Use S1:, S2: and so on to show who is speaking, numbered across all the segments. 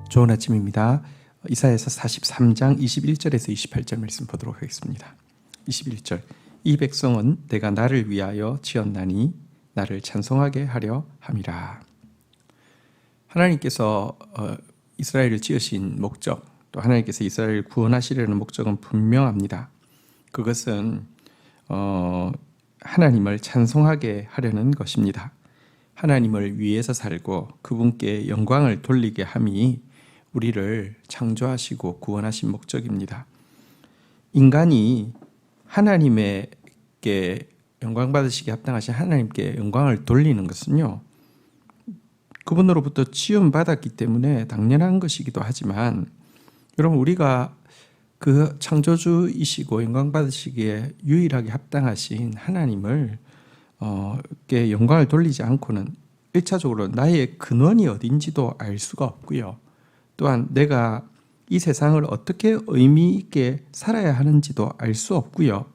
S1: 좋은 아침입니다. 이사야서 43장 21절에서 28절 말씀 보도록 하겠습니다. 21절 이 백성은 내가 나를 위하여 지었나니 나를 찬송하게 하려 함이라. 하나님께서 이스라엘을 지으신 목적, 또 하나님께서 이스라엘을 구원하시려는 목적은 분명합니다. 그것은 하나님을 찬송하게 하려는 것입니다. 하나님을 위해서 살고 그분께 영광을 돌리게 함이 우리를 창조하시고 구원하신 목적입니다. 인간이 하나님께 영광 받으시기에 합당하신 하나님께 영광을 돌리는 것은요, 그분으로부터 지음 받았기 때문에 당연한 것이기도 하지만, 여러분, 우리가 그 창조주이시고 영광 받으시기에 유일하게 합당하신 하나님을 영광을 돌리지 않고는 1차적으로 나의 근원이 어딘지도 알 수가 없고요. 또한 내가 이 세상을 어떻게 의미 있게 살아야 하는지도 알 수 없고요.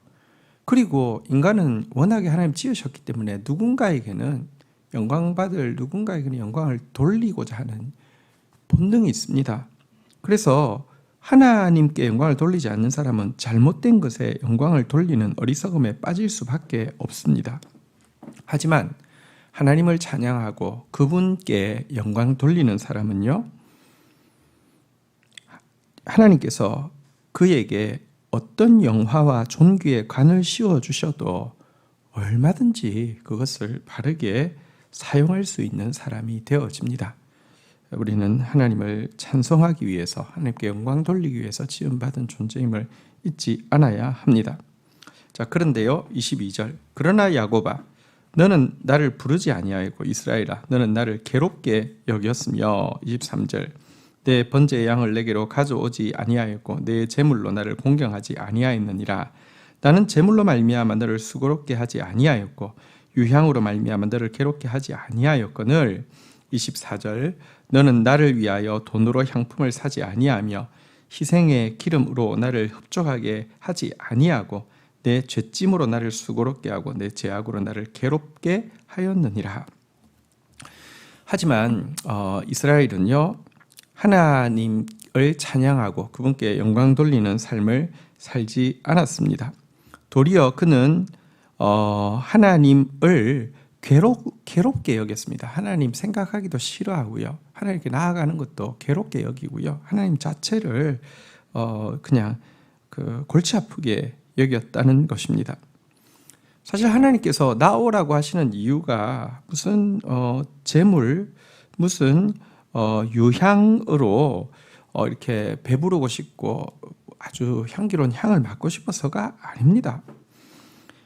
S1: 그리고 인간은 워낙에 하나님 지으셨기 때문에 누군가에게는 누군가에게는 영광을 돌리고자 하는 본능이 있습니다. 그래서 하나님께 영광을 돌리지 않는 사람은 잘못된 것에 영광을 돌리는 어리석음에 빠질 수밖에 없습니다. 하지만 하나님을 찬양하고 그분께 영광 돌리는 사람은요, 하나님께서 그에게 어떤 영화와 존귀의 관을 씌워 주셔도 얼마든지 그것을 바르게 사용할 수 있는 사람이 되어집니다. 우리는 하나님을 찬송하기 위해서, 하나님께 영광 돌리기 위해서 지음받은 존재임을 잊지 않아야 합니다. 자, 그런데요, 22절 그러나 야곱아 너는 나를 부르지 아니하였고 이스라엘아 너는 나를 괴롭게 여겼으며, 23절 내 번제의 양을 내게로 가져오지 아니하였고 내 제물로 나를 공경하지 아니하였느니라. 나는 제물로 말미암아 너를 수고롭게 하지 아니하였고 유향으로 말미암아 너를 괴롭게 하지 아니하였거늘. 24절 너는 나를 위하여 돈으로 향품을 사지 아니하며 희생의 기름으로 나를 흡족하게 하지 아니하고 내 죄짐으로 나를 수고롭게 하고 내 죄악으로 나를 괴롭게 하였느니라. 하지만 이스라엘은요, 하나님을 찬양하고 그분께 영광 돌리는 삶을 살지 않았습니다. 도리어 그는 하나님을 괴롭게 여겼습니다. 하나님 생각하기도 싫어하고요, 하나님께 나아가는 것도 괴롭게 여기고요, 하나님 자체를 그냥 골치 아프게 여겼다는 것입니다. 사실 하나님께서 나오라고 하시는 이유가 무슨 재물, 무슨 유향으로 이렇게 배부르고 싶고 아주 향기로운 향을 맡고 싶어서가 아닙니다.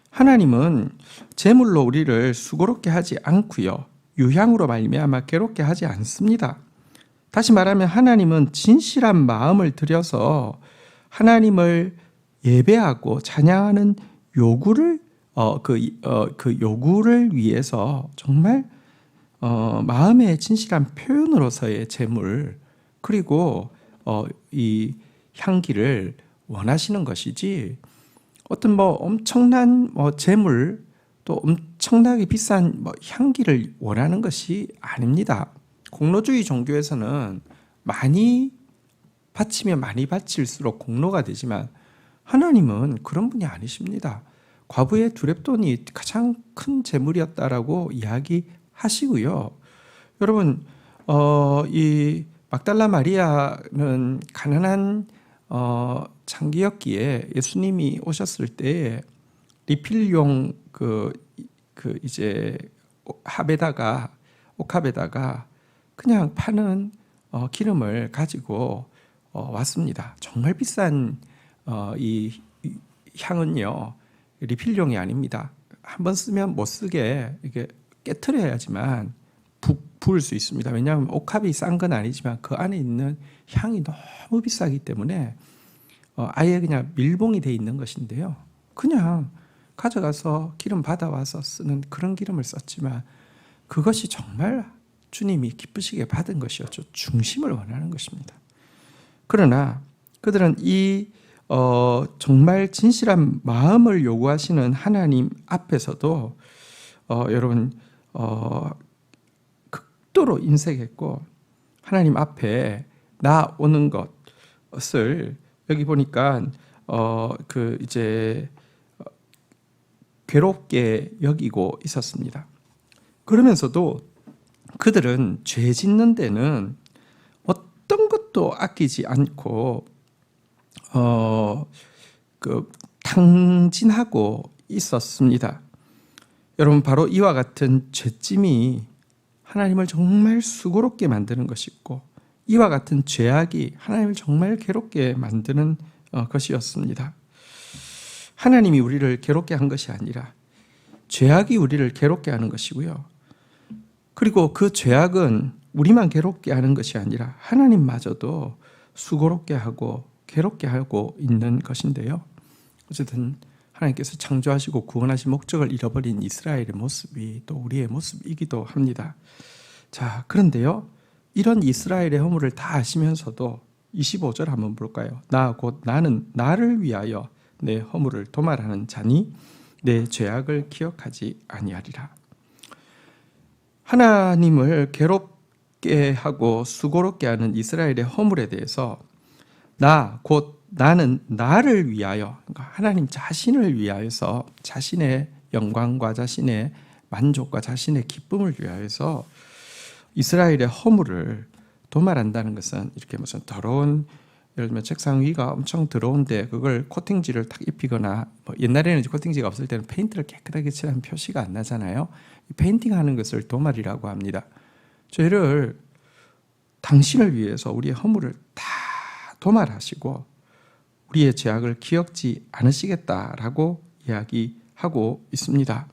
S1: 하나님은 제물로 우리를 수고롭게 하지 않고요, 유향으로 말미암아 괴롭게 하지 않습니다. 다시 말하면 하나님은 진실한 마음을 들여서 하나님을 예배하고 찬양하는 요구를 그 요구를 위해서 정말 마음의 진실한 표현으로서의 제물, 그리고 이 향기를 원하시는 것이지, 어떤 엄청난 제물, 또 엄청나게 비싼 향기를 원하는 것이 아닙니다. 공로주의 종교에서는 많이 바치면 많이 바칠수록 공로가 되지만 하나님은 그런 분이 아니십니다. 과부의 두 렙돈이 가장 큰 제물이었다라고 이야기하시고요. 여러분, 이 막달라 마리아는 가난한 장기였기에 예수님이 오셨을 때 리필용 이제 옥합에다가 그냥 파는 기름을 가지고 왔습니다. 정말 비싼 이 향은요, 리필용이 아닙니다. 한번 쓰면 못 쓰게 이렇게 깨트려야지만 부을 수 있습니다. 왜냐하면 옥합이 싼 건 아니지만 그 안에 있는 향이 너무 비싸기 때문에 아예 그냥 밀봉이 돼 있는 것인데요, 그냥 가져가서 기름 받아와서 쓰는 그런 기름을 썼지만 그것이 정말 주님이 기쁘시게 받은 것이었죠. 중심을 원하는 것입니다. 그러나 그들은 이 정말 진실한 마음을 요구하시는 하나님 앞에서도 여러분 극도로 인색했고 하나님 앞에 나오는 것을 여기 보니까 괴롭게 여기고 있었습니다. 그러면서도 그들은 죄 짓는 데는 어떤 것도 아끼지 않고 탕진하고 있었습니다. 여러분, 바로 이와 같은 죄짐이 하나님을 정말 수고롭게 만드는 것이고, 이와 같은 죄악이 하나님을 정말 괴롭게 만드는 것이었습니다. 하나님이 우리를 괴롭게 한 것이 아니라 죄악이 우리를 괴롭게 하는 것이고요. 그리고 그 죄악은 우리만 괴롭게 하는 것이 아니라 하나님마저도 수고롭게 하고 괴롭게 하고 있는 것인데요. 어쨌든 하나님께서 창조하시고 구원하신 목적을 잃어버린 이스라엘의 모습이 또 우리의 모습이기도 합니다. 자, 그런데요, 이런 이스라엘의 허물을 다 아시면서도 25절 한번 볼까요? 나 곧 나는 나를 위하여 내 허물을 도말하는 자니 내 죄악을 기억하지 아니하리라. 하나님을 괴롭게 하고 수고롭게 하는 이스라엘의 허물에 대해서 나 곧 나는 나를 위하여, 그러니까 하나님 자신을 위하여서, 자신의 영광과 자신의 만족과 자신의 기쁨을 위하여서 이스라엘의 허물을 도말한다는 것은 이렇게 무슨 더러운, 예를 들면 책상 위가 엄청 더러운데 그걸 코팅지를 탁 입히거나, 옛날에는 코팅지가 없을 때는 페인트를 깨끗하게 칠하면 표시가 안 나잖아요. 페인팅하는 것을 도말이라고 합니다. 죄를 당신을 위해서 우리의 허물을 다 도말하시고 우리의 죄악을 기억지 않으시겠다라고 이야기하고 있습니다.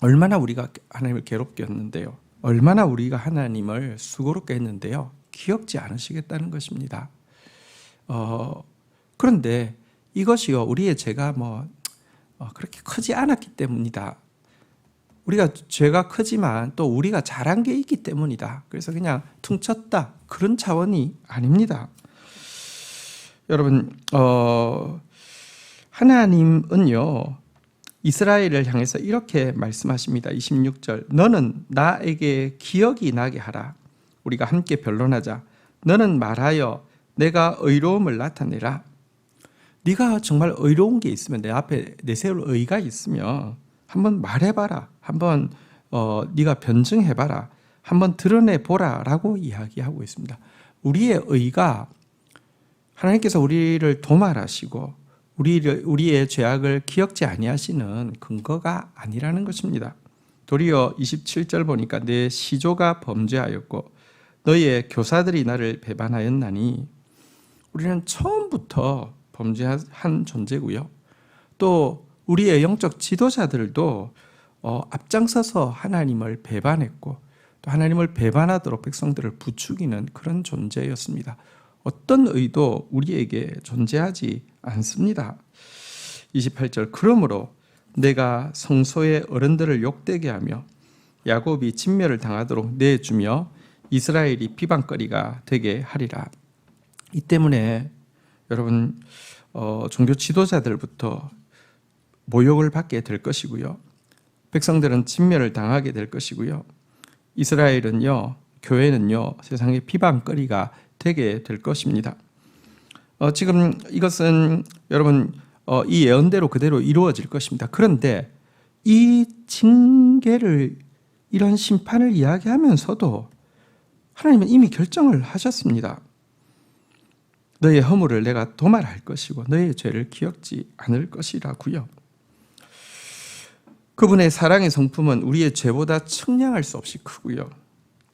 S1: 얼마나 우리가 하나님을 괴롭게 했는데요, 얼마나 우리가 하나님을 수고롭게 했는데요, 기억지 않으시겠다는 것입니다. 그런데 이것이요, 우리의 죄가 그렇게 크지 않았기 때문이다. 우리가 죄가 크지만 또 우리가 잘한 게 있기 때문이다. 그래서 그냥 퉁쳤다, 그런 차원이 아닙니다. 여러분, 하나님은요, 이스라엘을 향해서 이렇게 말씀하십니다. 26절, 너는 나에게 기억이 나게 하라. 우리가 함께 변론하자. 너는 말하여 내가 의로움을 나타내라. 네가 정말 의로운 게 있으면, 내 앞에 내세울 의가 있으면 한번 말해봐라. 한번 네가 변증해봐라. 한번 드러내보라 라고 이야기하고 있습니다. 우리의 의가 하나님께서 우리를 도말하시고 우리의 죄악을 기억지 아니하시는 근거가 아니라는 것입니다. 도리어 27절 보니까 내 시조가 범죄하였고 너희의 교사들이 나를 배반하였나니, 우리는 처음부터 범죄한 존재고요. 또 우리의 영적 지도자들도 앞장서서 하나님을 배반했고 또 하나님을 배반하도록 백성들을 부추기는 그런 존재였습니다. 어떤 의도 우리에게 존재하지 않습니다. 28절, 그러므로 내가 성소의 어른들을 욕되게 하며 야곱이 진멸을 당하도록 내주며 이스라엘이 비방거리가 되게 하리라. 이 때문에 여러분, 종교 지도자들부터 모욕을 받게 될 것이고요, 백성들은 진멸을 당하게 될 것이고요, 이스라엘은요, 교회는요, 세상의 비방거리가 되게 될 것입니다. 지금 이것은 여러분, 이 예언대로 그대로 이루어질 것입니다. 그런데 이 징계를, 이런 심판을 이야기하면서도 하나님은 이미 결정을 하셨습니다. 너의 허물을 내가 도말할 것이고 너의 죄를 기억지 않을 것이라고요. 그분의 사랑의 성품은 우리의 죄보다 측량할 수 없이 크고요,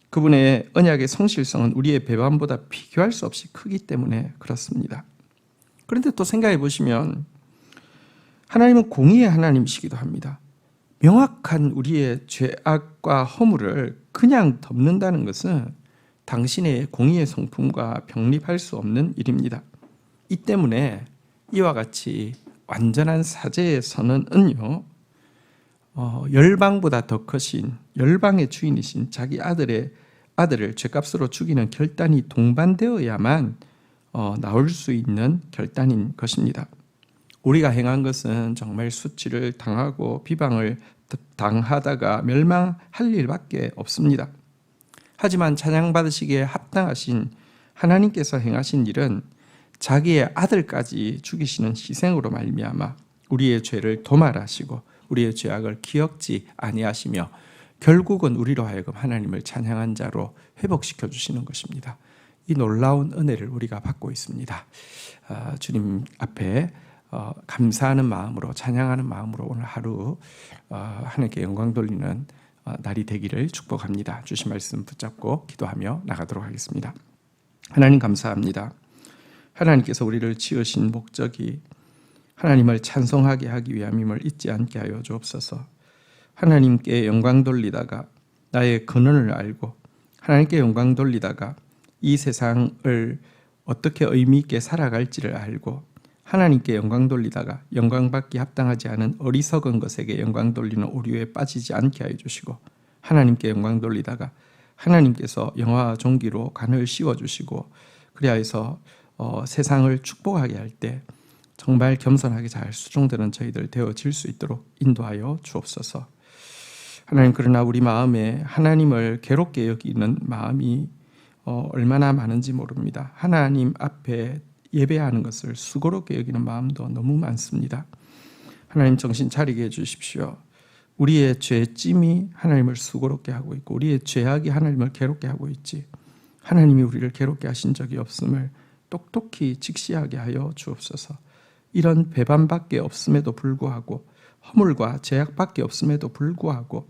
S1: 그분의 언약의 성실성은 우리의 배반보다 비교할 수 없이 크기 때문에 그렇습니다. 그런데 또 생각해 보시면 하나님은 공의의 하나님이시기도 합니다. 명확한 우리의 죄악과 허물을 그냥 덮는다는 것은 당신의 공의의 성품과 병립할 수 없는 일입니다. 이 때문에 이와 같이 완전한 사죄의 선언은요, 열방보다 더 크신, 열방의 주인이신 자기 아들을 죄값으로 죽이는 결단이 동반되어야만 나올 수 있는 결단인 것입니다. 우리가 행한 것은 정말 수치를 당하고 비방을 당하다가 멸망할 일밖에 없습니다. 하지만 찬양받으시기에 합당하신 하나님께서 행하신 일은 자기의 아들까지 죽이시는 희생으로 말미암아 우리의 죄를 도말하시고 우리의 죄악을 기억지 아니하시며 결국은 우리로 하여금 하나님을 찬양한 자로 회복시켜 주시는 것입니다. 이 놀라운 은혜를 우리가 받고 있습니다. 주님 앞에 감사하는 마음으로, 찬양하는 마음으로 오늘 하루 하나님께 영광 돌리는 날이 되기를 축복합니다. 주신 말씀 붙잡고 기도하며 나가도록 하겠습니다. 하나님 감사합니다. 하나님께서 우리를 지으신 목적이 하나님을 찬송하게 하기 위함임을 잊지 않게 하여 주옵소서. 하나님께 영광 돌리다가 나의 근원을 알고 하나님께 영광 돌리다가 이 세상을 어떻게 의미 있게 살아갈지를 알고 하나님께 영광 돌리다가 영광받기 합당하지 않은 어리석은 것에게 영광 돌리는 오류에 빠지지 않게 하여 주시고 하나님께 영광 돌리다가 하나님께서 영화와 존귀로 간을 씌워주시고 그리하여서 세상을 축복하게 할 때 정말 겸손하게 잘 수종되는 저희들 되어질 수 있도록 인도하여 주옵소서. 하나님, 그러나 우리 마음에 하나님을 괴롭게 여기는 마음이 얼마나 많은지 모릅니다. 하나님 앞에 예배하는 것을 수고롭게 여기는 마음도 너무 많습니다. 하나님, 정신 차리게 해주십시오. 우리의 죄짐이 하나님을 수고롭게 하고 있고 우리의 죄악이 하나님을 괴롭게 하고 있지 하나님이 우리를 괴롭게 하신 적이 없음을 똑똑히 직시하게 하여 주옵소서. 이런 배반밖에 없음에도 불구하고 허물과 죄악밖에 없음에도 불구하고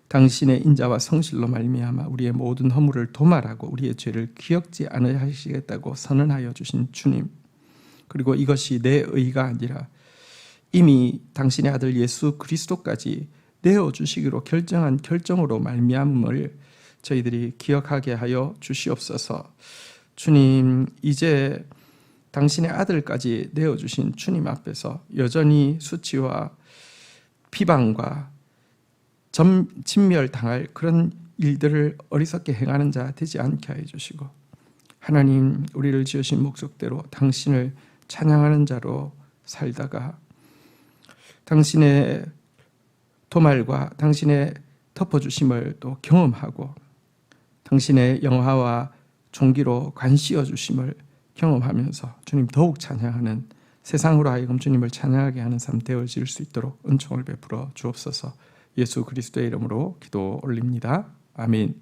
S1: 당신의 인자와 성실로 말미암아 우리의 모든 허물을 도말하고 우리의 죄를 기억지 않으시겠다고 선언하여 주신 주님, 그리고 이것이 내 의가 아니라 이미 당신의 아들 예수 그리스도까지 내어주시기로 결정한 결정으로 말미암음을 저희들이 기억하게 하여 주시옵소서. 주님, 이제 당신의 아들까지 내어주신 주님 앞에서 여전히 수치와 비방과 진멸당할 그런 일들을 어리석게 행하는 자 되지 않게 해주시고 하나님, 우리를 지으신 목적대로 당신을 찬양하는 자로 살다가 당신의 도말과 당신의 덮어주심을 또 경험하고 당신의 영화와 존귀로 관씌어 주심을 경험하면서 주님 더욱 찬양하는, 세상으로 하여금 주님을 찬양하게 하는 삶 되어질 수 있도록 은총을 베풀어 주옵소서. 예수 그리스도의 이름으로 기도 올립니다. 아멘.